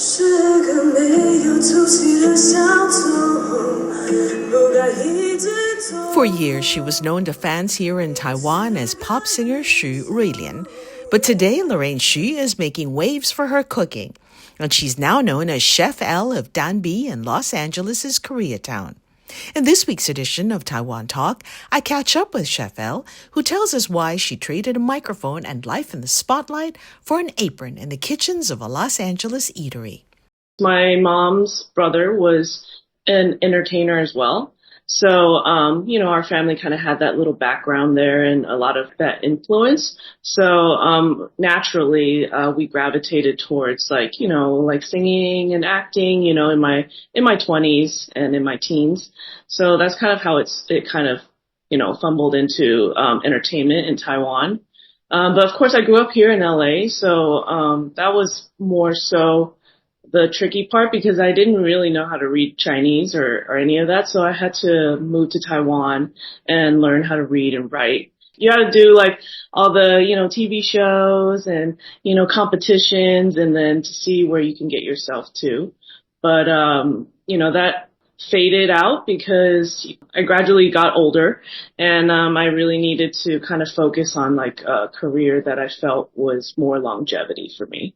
For years, she was known to fans here in Taiwan as pop singer Xu Ruilian. But today, Lorraine Xu is making waves for her cooking, and she's now known as Chef L of Danbi in Los Angeles' Koreatown. In this week's edition of Taiwan Talk, I catch up with Chef L, who tells us why she traded a microphone and life in the spotlight for an apron in the kitchens of a Los Angeles eatery. My mom's brother was an entertainer as well. So, our family kind of had that little background there and a lot of that influence. So, naturally, we gravitated towards like singing and acting, in my 20s and in my teens. So that's kind of how it kind of, fumbled into, entertainment in Taiwan. But of course I grew up here in LA. So, that was more so the tricky part because I didn't really know how to read Chinese or any of that. So I had to move to Taiwan and learn how to read and write. You had to do like all the, TV shows and, competitions and then to see where you can get yourself to. But, that faded out because I gradually got older and, I really needed to kind of focus on like a career that I felt was more longevity for me.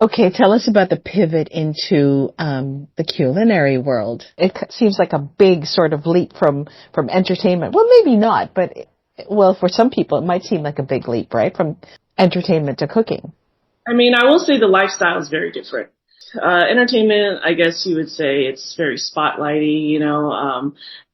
Okay, tell us about the pivot into the culinary world. It seems like a big sort of leap from entertainment. Well, maybe not, but for some people it might seem like a big leap, right? From entertainment to cooking. I mean, I will say the lifestyle is very different. Entertainment, I guess you would say it's very spotlighty,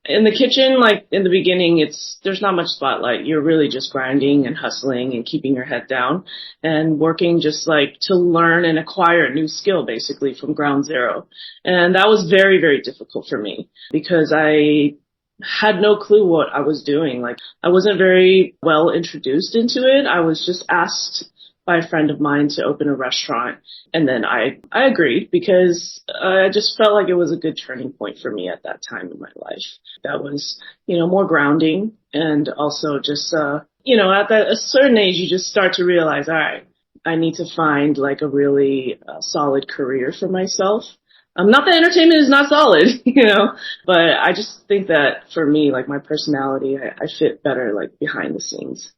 in the kitchen, like in the beginning, there's not much spotlight. You're really just grinding and hustling and keeping your head down and working just like to learn and acquire a new skill basically from ground zero. And that was very, very difficult for me because I had no clue what I was doing. Like I wasn't very well introduced into it. I was just asked by a friend of mine to open a restaurant. And then I agreed because I just felt like it was a good turning point for me at that time in my life. That was, more grounding and also just, at a certain age, you just start to realize, all right, I need to find like a really solid career for myself. Not that entertainment is not solid, but I just think that for me, like my personality, I fit better like behind the scenes.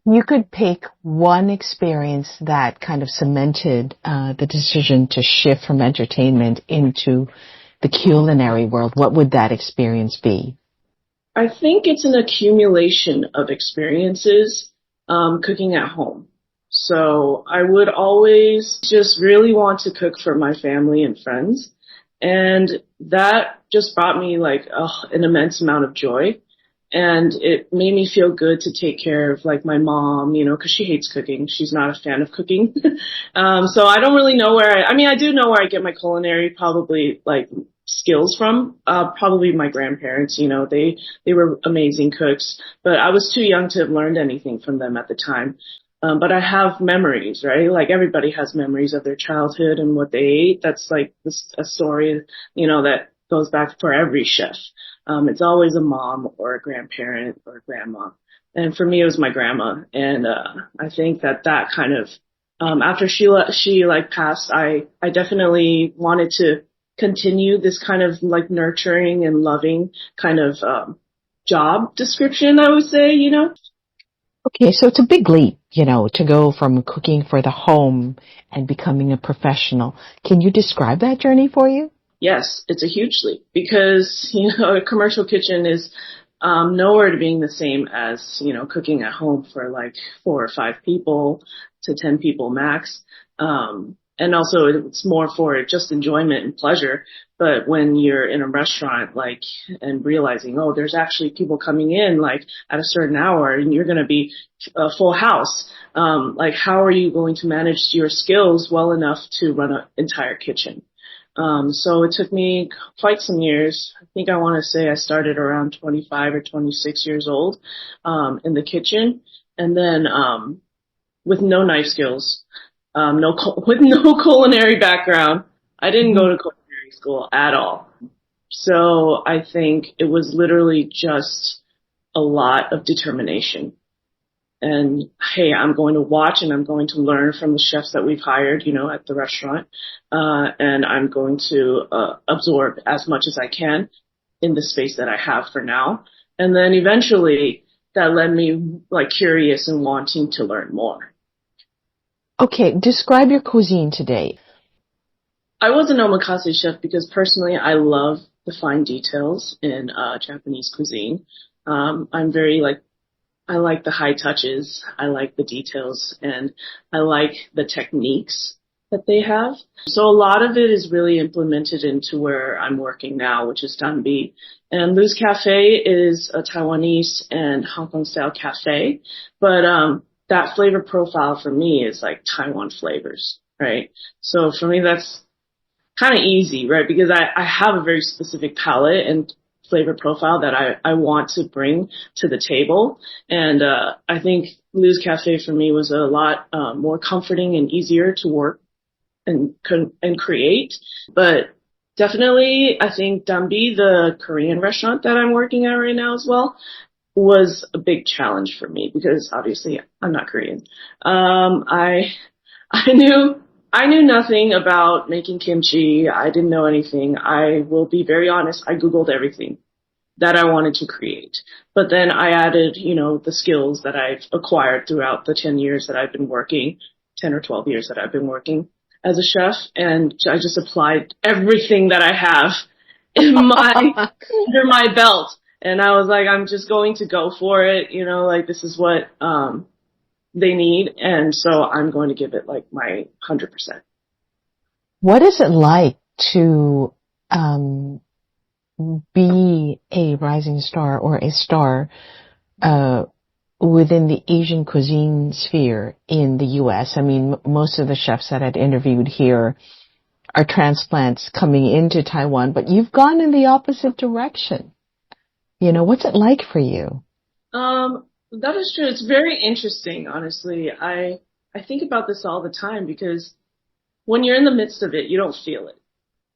You could pick one experience that kind of cemented the decision to shift from entertainment into the culinary world. What would that experience be? I think it's an accumulation of experiences cooking at home. So I would always just really want to cook for my family and friends. And that just brought me like an immense amount of joy. And it made me feel good to take care of like my mom, cause she hates cooking. She's not a fan of cooking. So I don't really know I do know where I get my culinary probably like skills from, probably my grandparents, they were amazing cooks, but I was too young to have learned anything from them at the time. But I have memories, right? Like everybody has memories of their childhood and what they ate. That's like a story, that goes back for every chef. It's always a mom or a grandparent or a grandma. And for me, it was my grandma. And, I think that kind of, after she passed, I definitely wanted to continue this kind of like nurturing and loving kind of, job description, I would say, Okay, so it's a big leap, to go from cooking for the home and becoming a professional. Can you describe that journey for you? Yes, it's a huge leap because, a commercial kitchen is nowhere to being the same as, cooking at home for like 4 or 5 people to 10 people max. And also it's more for just enjoyment and pleasure. But when you're in a restaurant, like, and realizing, there's actually people coming in like at a certain hour and you're going to be a full house. Like, how are you going to manage your skills well enough to run an entire kitchen? So it took me quite some years. I think I want to say I started around 25 or 26 years old, in the kitchen. And then, with no knife skills, with no culinary background. I didn't go to culinary school at all. So I think it was literally just a lot of determination. and hey, I'm going to watch and I'm going to learn from the chefs that we've hired, at the restaurant, and I'm going to absorb as much as I can in the space that I have for now. And then eventually that led me like curious and wanting to learn more. Okay, describe your cuisine today. I was an omakase chef because personally I love the fine details in Japanese cuisine. I'm very I like the high touches, I like the details, and I like the techniques that they have. So a lot of it is really implemented into where I'm working now, which is Danbi. And Lou's Cafe is a Taiwanese and Hong Kong style cafe, but that flavor profile for me is like Taiwan flavors, right? So for me, that's kind of easy, right? Because I have a very specific palate and flavor profile that I want to bring to the table. And I think Lou's Cafe for me was a lot more comforting and easier to work and create. But definitely, I think Danbi, the Korean restaurant that I'm working at right now as well, was a big challenge for me because obviously I'm not Korean. I knew nothing about making kimchi. I didn't know anything. I will be very honest. I Googled everything that I wanted to create. But then I added, the skills that I've acquired throughout the 10 years that I've been working, 10 or 12 years that I've been working as a chef. And I just applied everything that I have in under my belt. And I was like, I'm just going to go for it. This is what, they need. And so I'm going to give it like my 100%. What is it like to be a rising star or a star within the Asian cuisine sphere in the U.S.? I mean, most of the chefs that I'd interviewed here are transplants coming into Taiwan, but you've gone in the opposite direction. What's it like for you? That is true. It's very interesting, honestly. I think about this all the time because when you're in the midst of it, you don't feel it.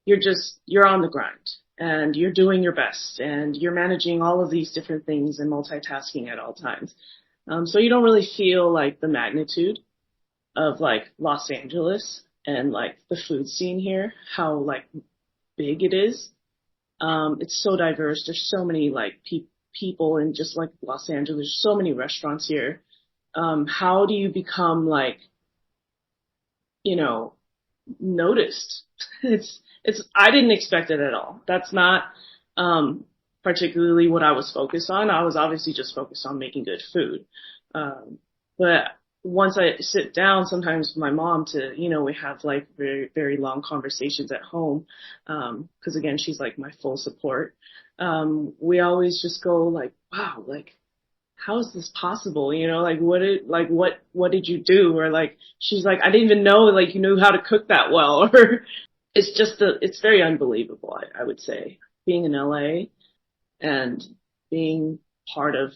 You're on the grind and you're doing your best and you're managing all of these different things and multitasking at all times. So you don't really feel like the magnitude of like Los Angeles and like the food scene here, how like big it is. It's so diverse. There's so many like people in just like Los Angeles, so many restaurants here. How do you become like, noticed? I didn't expect it at all. That's not, particularly what I was focused on. I was obviously just focused on making good food. But once I sit down, sometimes with my mom we have like very, very long conversations at home. 'Cause again, she's like my full support. We always just go like, wow, like, how is this possible? What did you do? Or like, she's like, I didn't even know like you knew how to cook that well. Or it's very unbelievable. I would say being in LA and being part of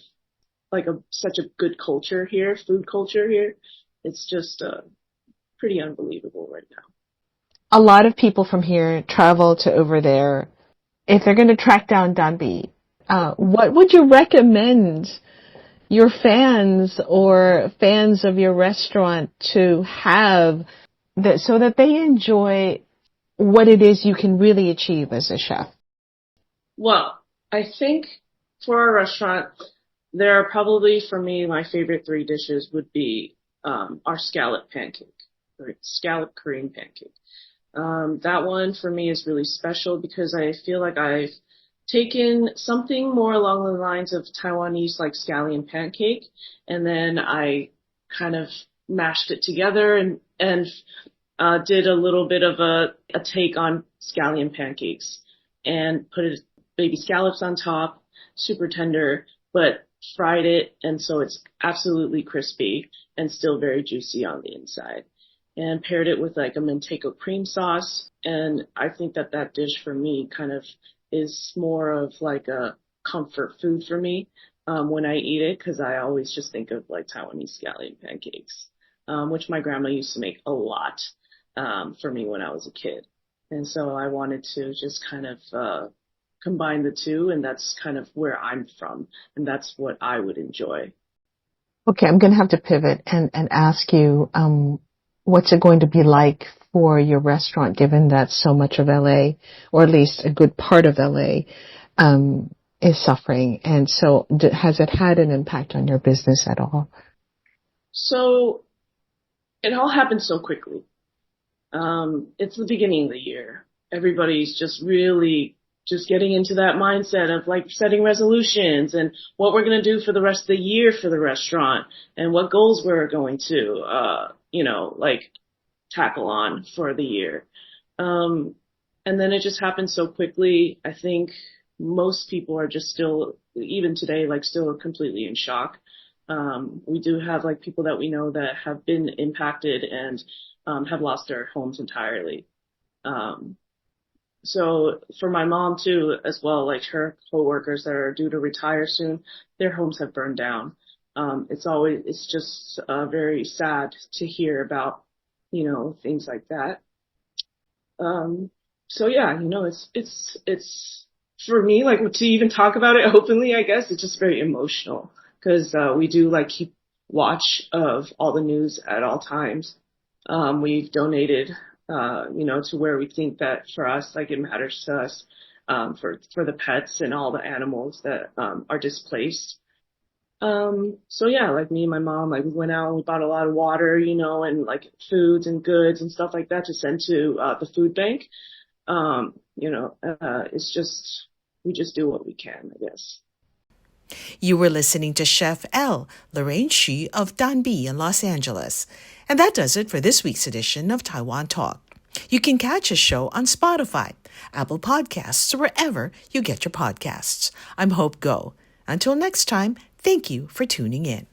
like such a good culture here, food culture here. It's just pretty unbelievable right now. A lot of people from here travel to over there. If they're going to track down Danbi, what would you recommend your fans or fans of your restaurant to have so that they enjoy what it is you can really achieve as a chef? Well, I think for our restaurant, there are probably, for me, my favorite 3 dishes would be our scallop pancake, or scallop Korean pancake. That one for me is really special because I feel like I've taken something more along the lines of Taiwanese like scallion pancake, and then I kind of mashed it together and did a little bit of a take on scallion pancakes and put baby scallops on top, super tender, but fried it, and so it's absolutely crispy and still very juicy on the inside. And paired it with like a Manteco cream sauce. And I think that dish for me kind of is more of like a comfort food for me when I eat it, because I always just think of like Taiwanese scallion pancakes, which my grandma used to make a lot for me when I was a kid. And so I wanted to just kind of combine the two, and that's kind of where I'm from, and that's what I would enjoy. Okay, I'm going to have to pivot and ask you, what's it going to be like for your restaurant, given that so much of LA, or at least a good part of LA, is suffering? And so has it had an impact on your business at all? So it all happened so quickly. It's the beginning of the year. Everybody's just really just getting into that mindset of like setting resolutions and what we're going to do for the rest of the year for the restaurant and what goals we're going to, like tackle on for the year. And then it just happened so quickly. I think most people are just still, even today, like still completely in shock. We do have like people that we know that have been impacted and have lost their homes entirely. So for my mom too, as well, like her coworkers that are due to retire soon, their homes have burned down. It's just very sad to hear about, things like that. So yeah, it's for me, like to even talk about it openly, I guess it's just very emotional because, we do like keep watch of all the news at all times. We've donated, to where we think that for us, like it matters to us, for the pets and all the animals that, are displaced. So yeah, like me and my mom, like we went out and we bought a lot of water, and like foods and goods and stuff like that to send to, the food bank. It's just, we just do what we can, I guess. You were listening to Chef L, Lorraine Xu of Danbi in Los Angeles. And that does it for this week's edition of Taiwan Talk. You can catch a show on Spotify, Apple Podcasts, or wherever you get your podcasts. I'm Hope Go. Until next time, thank you for tuning in.